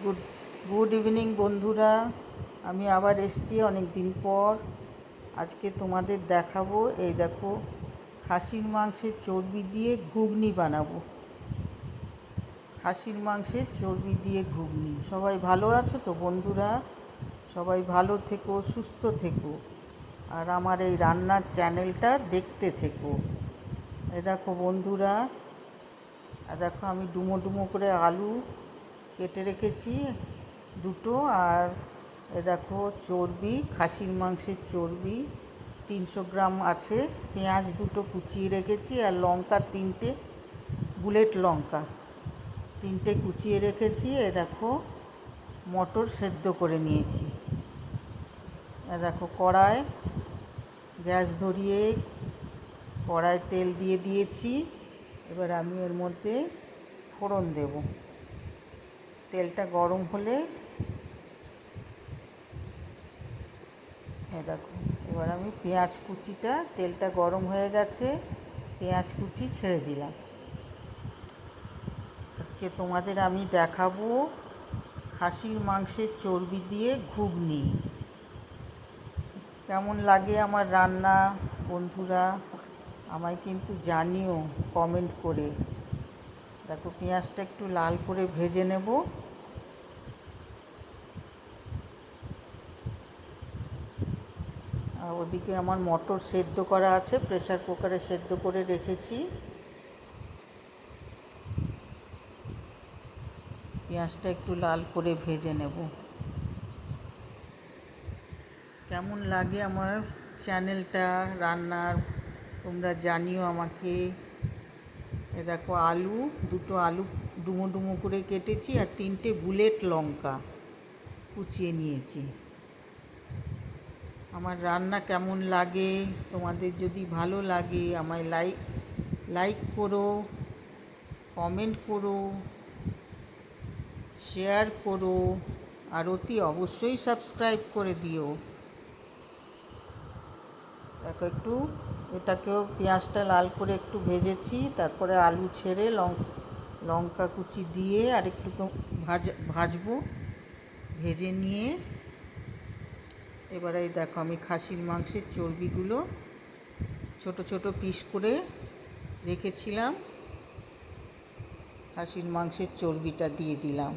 Good good evening বন্ধুরা। আমি আবার এসেছি অনেক দিন পর। আজকে তোমাদের দেখাবো, এই দেখো, খাসির মাংসের চর্বি দিয়ে ঘুগনি বানাবো। খাসির মাংসের চর্বি দিয়ে ঘুগনি। সবাই ভালো আছো তো বন্ধুরা? সবাই ভালো থেকো, সুস্থ থেকো, আর আমার এই রান্নার চ্যানেলটা দেখতে থেকো। এই দেখো বন্ধুরা, দেখো আমি ডুমো ডুমো করে আলু কেটে রেখেছি দুটো, আর এ দেখো চর্বি, খাসির মাংসের চর্বি 300 গ্রাম আছে। পেঁয়াজ দুটো কুচিয়ে রেখেছি, আর লঙ্কা তিনটে, বুলেট লঙ্কা তিনটে কুচিয়ে রেখেছি। এ দেখো মটর সেদ্ধ করে নিয়েছি। এ দেখো কড়ায়, গ্যাস ধরিয়ে কড়ায় তেল দিয়ে দিয়েছি। এবার আমি এর মধ্যে ফোড়ন দেব। তেলটা গরম হলে দেখো, এবার আমি পেঁয়াজ কুচিটা, তেলটা গরম হয়ে গেছে, পেঁয়াজ কুচি ছেড়ে দিলাম। আজকে তোমাদের আমি দেখাবো খাসির মাংসের চর্বি দিয়ে ঘুগনি। কেমন লাগে আমার রান্না বন্ধুরা, আমায় কিন্তু জানিও কমেন্ট করে। দেখো পেঁয়াজটা একটু লাল করে ভেজে নেব। আর ওদিকে আমার মটর সেদ্ধ করা আছে, প্রেসার কুকারে সেদ্ধ করে রেখেছি। পেঁয়াজটা একটু লাল করে ভেজে নেব। কেমন লাগে আমার চ্যানেলটা রান্নার, তোমরা জানিও আমাকে। এ দেখো দুটো আলু ডুমো ডুমো করে কেটেছি, আর 3টে বুলেট লঙ্কা কুচিয়ে নিয়েছি। আমার রান্না কেমন লাগে, তোমাদের যদি ভালো লাগে আমায় লাইক করো, কমেন্ট করো, শেয়ার করো, আর অতি অবশ্যই সাবস্ক্রাইব করে দিও। দেখো একটু এটাকেও পেঁয়াজটা লাল করে একটু ভেজেছি, তারপরে আলু ছেড়ে লঙ্কা কুচি দিয়ে আর একটু ভাজবো। ভেজে নিয়ে এবারে দেখো আমি খাসির মাংসের চর্বিগুলো ছোট ছোট পিস করে রেখেছিলাম, খাসির মাংসের চর্বিটা দিয়ে দিলাম।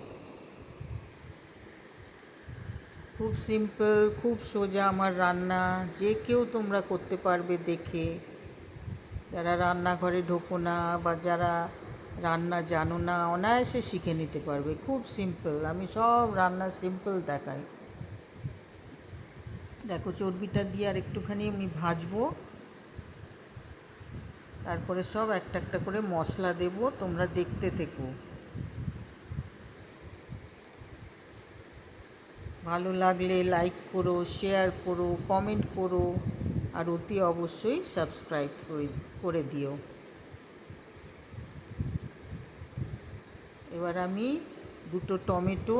খুব সিম্পল, খুব সোজা আমার রান্না, যে কেউ তোমরা করতে পারবে দেখে। যারা রান্নাঘরে ঢোকো না বা যারা রান্না জানো না, অনায়াসে শিখে নিতে পারবে। খুব সিম্পল, আমি সব রান্না সিম্পল দেখাই। দেখো চর্বিটা দিয়ে আর একটুখানি আমি ভাজবো, তারপরে সব একটা একটা করে মশলা দেব, তোমরা দেখতে থেকো। ভালো লাগলে লাইক করো, শেয়ার করো, কমেন্ট করো, আর অতি অবশ্যই সাবস্ক্রাইব করে দিও। এবার আমি দুটো টমেটো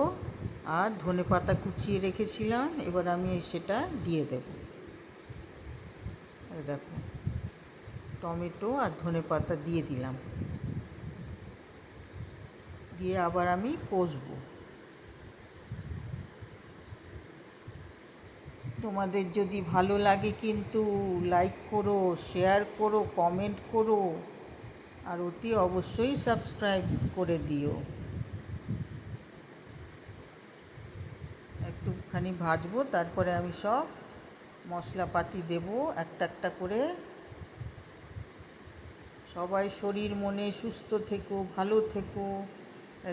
আর ধনেপাতা কুচিয়ে রেখেছিলাম, এবার আমি সেটা দিয়ে দেব। দেখো টমেটো আর ধনেপাতা দিয়ে দিলাম, দিয়ে আবার আমি কষবো। তোমাদের যদি ভালো লাগে কিন্তু লাইক করো, শেয়ার করো, কমেন্ট করো, আর অতি অবশ্যই সাবস্ক্রাইব করে দিও। একটুখানি ভাজবো, তারপরে আমি সব মশলাপাতি দেব একটা একটা করে। সবাই শরীর মনে সুস্থ থেকো, ভালো থেকো।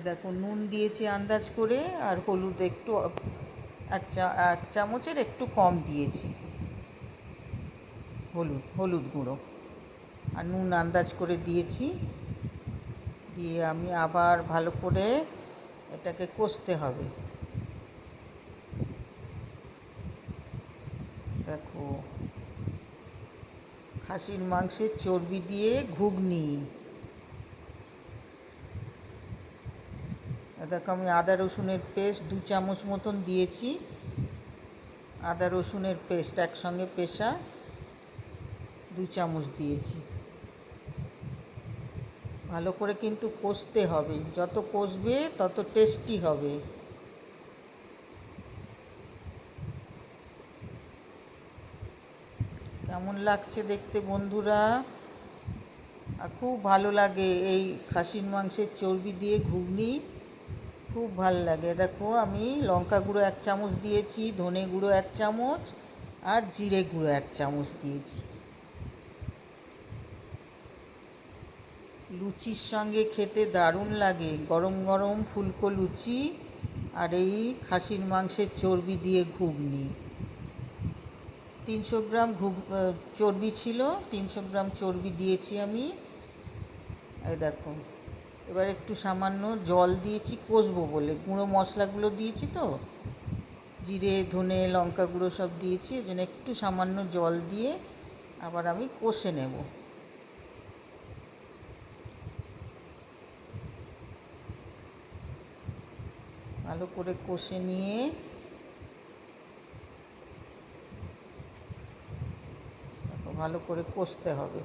দেখো নুন দিয়েছি আন্দাজ করে, আর হলুদ একটু এক চামচের একটু কম দিয়েছি, হলুদ গুঁড়ো, আর নুন আন্দাজ করে দিয়েছি। দিয়ে আমি আবার ভালো করে এটাকে কষতে হবে। দেখো খাসির মাংসের চর্বি দিয়ে ঘুগনি। দেখো আমি আদা রসুনের পেস্ট 2 চামচ মতন দিয়েছি। আদা রসুনের পেস্ট একসঙ্গে পেশা 2 চামচ দিয়েছি। ভালো করে কিন্তু কষতে হবে, যত কষবে তত টেস্টি হবে। কেমন লাগছে দেখতে বন্ধুরা? আর খুব ভালো লাগে এই খাসির মাংসের চর্বি দিয়ে ঘুগনি, খুব ভালো লাগে। দেখো আমি লঙ্কা গুঁড়ো 1 চামচ দিয়েছি, ধনে গুঁড়ো 1 চামচ আর জিরে গুঁড়ো 1 চামচ দিয়েছি। লুচির সঙ্গে খেতে দারুণ লাগে, গরম গরম ফুলকো লুচি আর এই খাসির মাংসের চর্বি দিয়ে ঘুগনি। 300 গ্রাম চর্বি ছিল, 300 গ্রাম চর্বি দিয়েছি আমি। এই দেখো, এবার একটু সামান্য জল দিয়েছি কষবো বলে, গুঁড়ো মশলাগুলো দিয়েছি তো, জিরে ধনে লঙ্কা গুঁড়ো সব দিয়েছি, ওই জন্য একটু সামান্য জল দিয়ে আবার আমি কষে নেব। ভালো করে কষে নিয়ে ভালো করে কষতে হবে।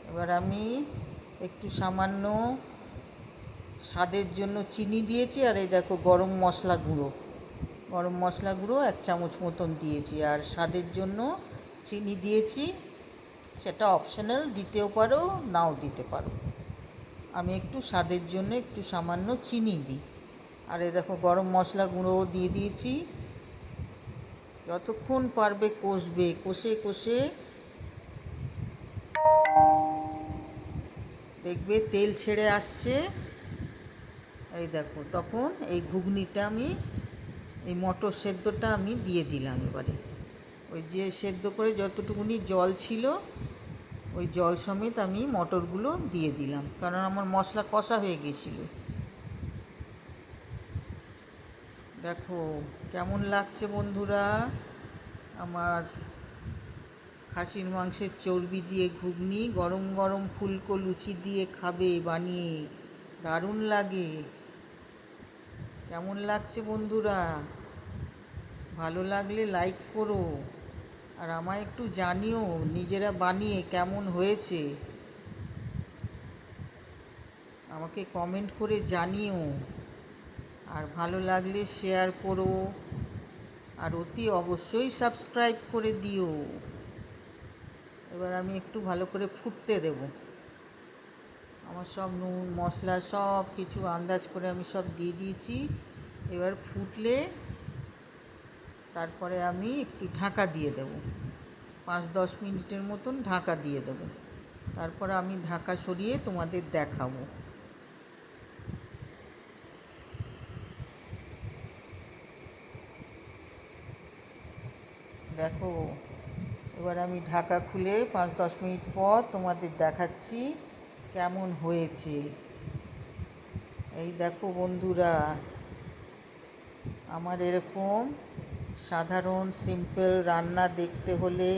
এবার আমি একটু সামান্য স্বাদের জন্য চিনি দিয়েছি, আর এই দেখো গরম মশলা গুঁড়ো 1 চামচ মতন দিয়েছি, আর স্বাদের জন্য চিনি দিয়েছি। সেটা অপশনাল, দিতেও পারো নাও দিতে পারো। আমি একটু স্বাদের জন্য একটু সামান্য চিনি দিই। আর এই দেখো গরম মশলা গুঁড়োও দিয়ে দিয়েছি। যতক্ষণ পারবে কষবে, কষে কষে দেখবে তেল ছেড়ে আসছে। এই দেখো, তখন এই ঘুগনিটা এই মটর সেদ্ধটা আমি দিয়ে দিলাম। এবারে ওই যে সেদ্ধ করে যতটুকুনি জল ছিল ওই জল সমেত আমি মটরগুলো দিয়ে দিলাম, কারণ আমার মশলা কষা হয়ে গেছিলো। দেখো কেমন লাগছে বন্ধুরা আমার খাসির মাংসের চর্বি দিয়ে ঘুগনি, গরম গরম ফুলকো লুচি দিয়ে খাবে বানিয়ে, দারুণ লাগে। কেমন লাগছে বন্ধুরা? ভালো লাগলে লাইক করো, আর আমায় একটু জানিও নিজেরা বানিয়ে কেমন হয়েছে, আমাকে কমেন্ট করে জানিও। আর ভালো লাগলে শেয়ার করো, আর অতি অবশ্যই সাবস্ক্রাইব করে দিও। এবার আমি একটু ভালো করে ফুটতে দেব। আমার সব নুন মশলা সব কিছু আন্দাজ করে আমি সব দিয়ে দিয়েছি। এবার ফুটলে তারপরে আমি একটু ঢাকা দিয়ে দেব, 5-10 মিনিটের মতন ঢাকা দিয়ে দেব। তারপর আমি ঢাকা সরিয়ে তোমাদের দেখাবো। দেখো, এবার আমি ঢাকা খুলে 5-10 মিনিট পর তোমাদের দেখাচ্ছি কেমন হয়েছে। এই দেখো বন্ধুরা, আমার এরকম সাধারণ সিম্পল রান্না দেখতে হলে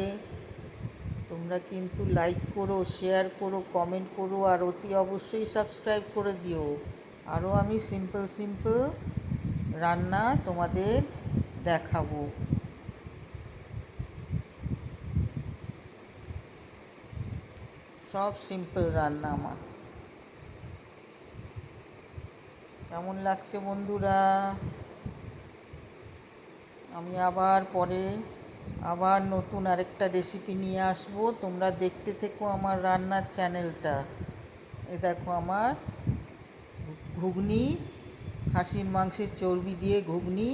তোমরা কিন্তু লাইক করো, শেয়ার করো, কমেন্ট করো, আর অতি অবশ্যই সাবস্ক্রাইব করে দিও। আরও আমি সিম্পল রান্না তোমাদের দেখাবো। সব সিম্পল রান্না আমার। কেমন লাগছে বন্ধুরা? আমি আবার নতুন আরেকটা রেসিপি নিয়ে আসবো, তোমরা দেখতে থেকো আমার রান্নার চ্যানেলটা। এই দেখো আমার ঘুগনি, খাসির মাংসের চর্বি দিয়ে ঘুগনি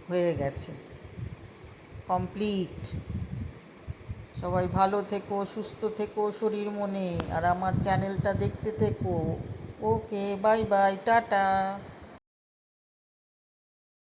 হয়ে গেছে, কমপ্লিট। সবাই ভালো থেকো, সুস্থ থেকো শরীর মনে, আর আমার চ্যানেলটা দেখতে থেকো। ওকে, বাই বাই, টাটা।